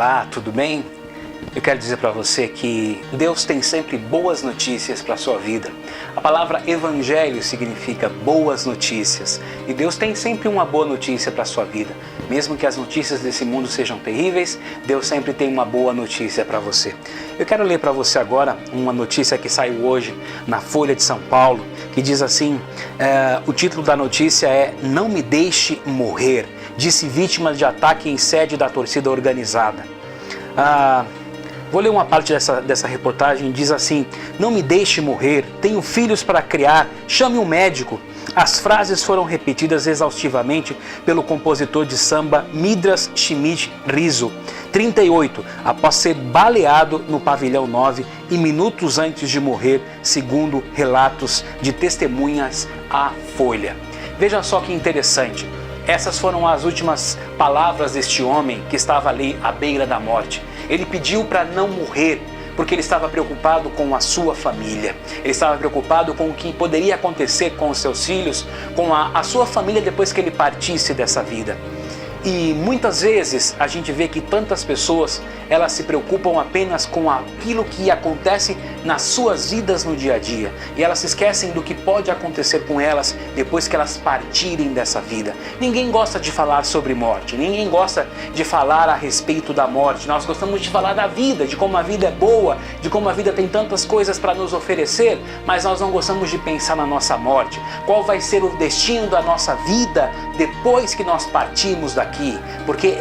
Olá, tudo bem? Eu quero dizer para você que Deus tem sempre boas notícias para a sua vida. A palavra evangelho significa boas notícias. E Deus tem sempre uma boa notícia para a sua vida. Mesmo que as notícias desse mundo sejam terríveis, Deus sempre tem uma boa notícia para você. Eu quero ler para você agora uma notícia que saiu hoje na Folha de São Paulo, que diz assim, o título da notícia é "Não me deixe morrer", disse vítima de ataque em sede da torcida organizada. Vou ler uma parte dessa reportagem, diz assim: "Não me deixe morrer, tenho filhos para criar, chame um médico." As frases foram repetidas exaustivamente pelo compositor de samba Midras Schmidt Rizzo, 38, após ser baleado no pavilhão 9 e minutos antes de morrer, segundo relatos de testemunhas à Folha. Veja só que interessante. Essas foram as últimas palavras deste homem que estava ali à beira da morte. Ele pediu para não morrer, porque ele estava preocupado com a sua família. Ele estava preocupado com o que poderia acontecer com os seus filhos, com a sua família depois que ele partisse dessa vida. E muitas vezes a gente vê que tantas pessoas, elas se preocupam apenas com aquilo que acontece nas suas vidas no dia a dia. E elas se esquecem do que pode acontecer com elas depois que elas partirem dessa vida. Ninguém gosta de falar sobre morte, ninguém gosta de falar a respeito da morte. Nós gostamos de falar da vida, de como a vida é boa, de como a vida tem tantas coisas para nos oferecer, mas nós não gostamos de pensar na nossa morte. Qual vai ser o destino da nossa vida depois que nós partimos daqui? Porque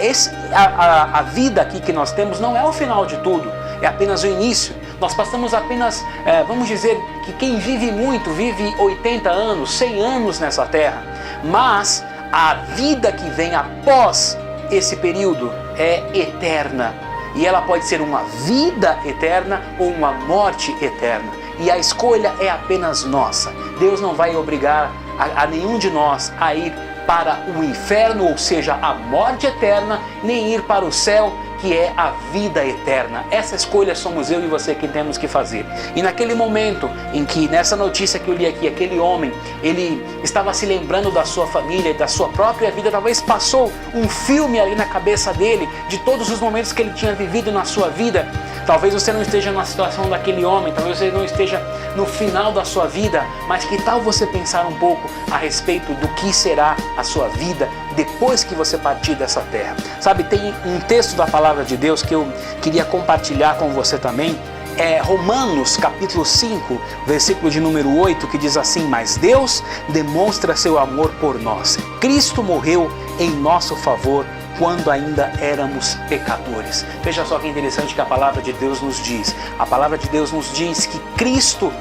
a vida aqui que nós temos não é o final de tudo, é apenas o início. Nós passamos apenas, vamos dizer que quem vive muito, vive 80 anos, 100 anos nessa terra. Mas a vida que vem após esse período é eterna. E ela pode ser uma vida eterna ou uma morte eterna. E a escolha é apenas nossa. Deus não vai obrigar a nenhum de nós a ir para o inferno, ou seja, a morte eterna, nem ir para o céu, que é a vida eterna. Essa escolha somos eu e você que temos que fazer. E naquele momento em que, nessa notícia que eu li aqui, aquele homem, ele estava se lembrando da sua família e da sua própria vida, talvez passou um filme ali na cabeça dele, de todos os momentos que ele tinha vivido na sua vida. Talvez você não esteja na situação daquele homem, talvez você não esteja no final da sua vida, mas que tal você pensar um pouco a respeito do que será a sua vida depois que você partir dessa terra? Sabe, tem um texto da palavra de Deus que eu queria compartilhar com você também, é Romanos capítulo 5, versículo de número 8, que diz assim: "Mas Deus demonstra seu amor por nós. Cristo morreu em nosso favor quando ainda éramos pecadores." Veja só que interessante que a palavra de Deus nos diz. A palavra de Deus nos diz que Cristo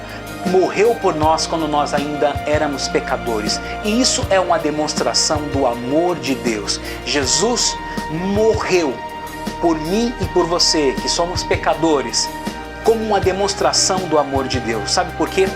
morreu por nós quando nós ainda éramos pecadores. E isso é uma demonstração do amor de Deus. Jesus morreu por mim e por você, que somos pecadores, como uma demonstração do amor de Deus. Sabe por quê?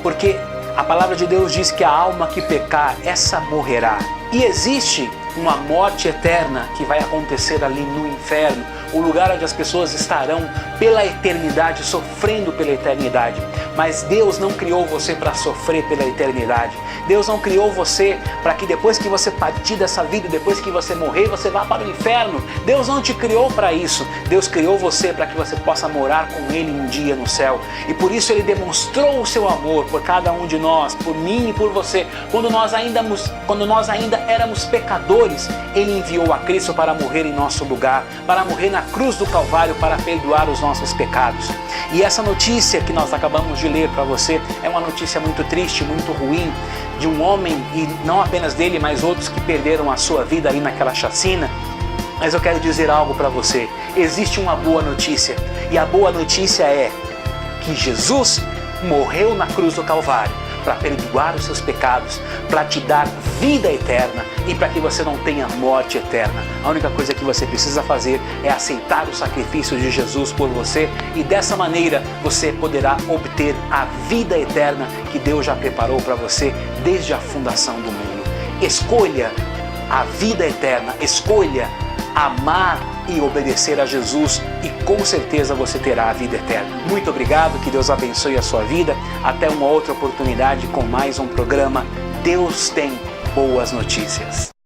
Porque a palavra de Deus diz que a alma que pecar, essa morrerá. E existe uma morte eterna que vai acontecer ali no inferno, o lugar onde as pessoas estarão pela eternidade, sofrendo pela eternidade. Mas Deus não criou você para sofrer pela eternidade. Deus não criou você para que depois que você partir dessa vida, depois que você morrer, você vá para o inferno. Deus não te criou para isso. Deus criou você para que você possa morar com Ele um dia no céu. E por isso Ele demonstrou o seu amor por cada um de nós, por mim e por você. Quando nós ainda éramos pecadores, Ele enviou a Cristo para morrer em nosso lugar, para morrer na cruz do Calvário, para perdoar os nossos pecados. E essa notícia que nós acabamos de ler para você é uma notícia muito triste, muito ruim, de um homem, e não apenas dele, mas outros que perderam a sua vida ali naquela chacina. Mas eu quero dizer algo para você. Existe uma boa notícia, e a boa notícia é que Jesus morreu na cruz do Calvário para perdoar os seus pecados, para te dar vida eterna e para que você não tenha morte eterna. A única coisa que você precisa fazer é aceitar o sacrifício de Jesus por você, e dessa maneira você poderá obter a vida eterna que Deus já preparou para você desde a fundação do mundo. Escolha a vida eterna, escolha amar e obedecer a Jesus, e com certeza você terá a vida eterna. Muito obrigado, que Deus abençoe a sua vida. Até uma outra oportunidade com mais um programa Deus Tem Boas Notícias.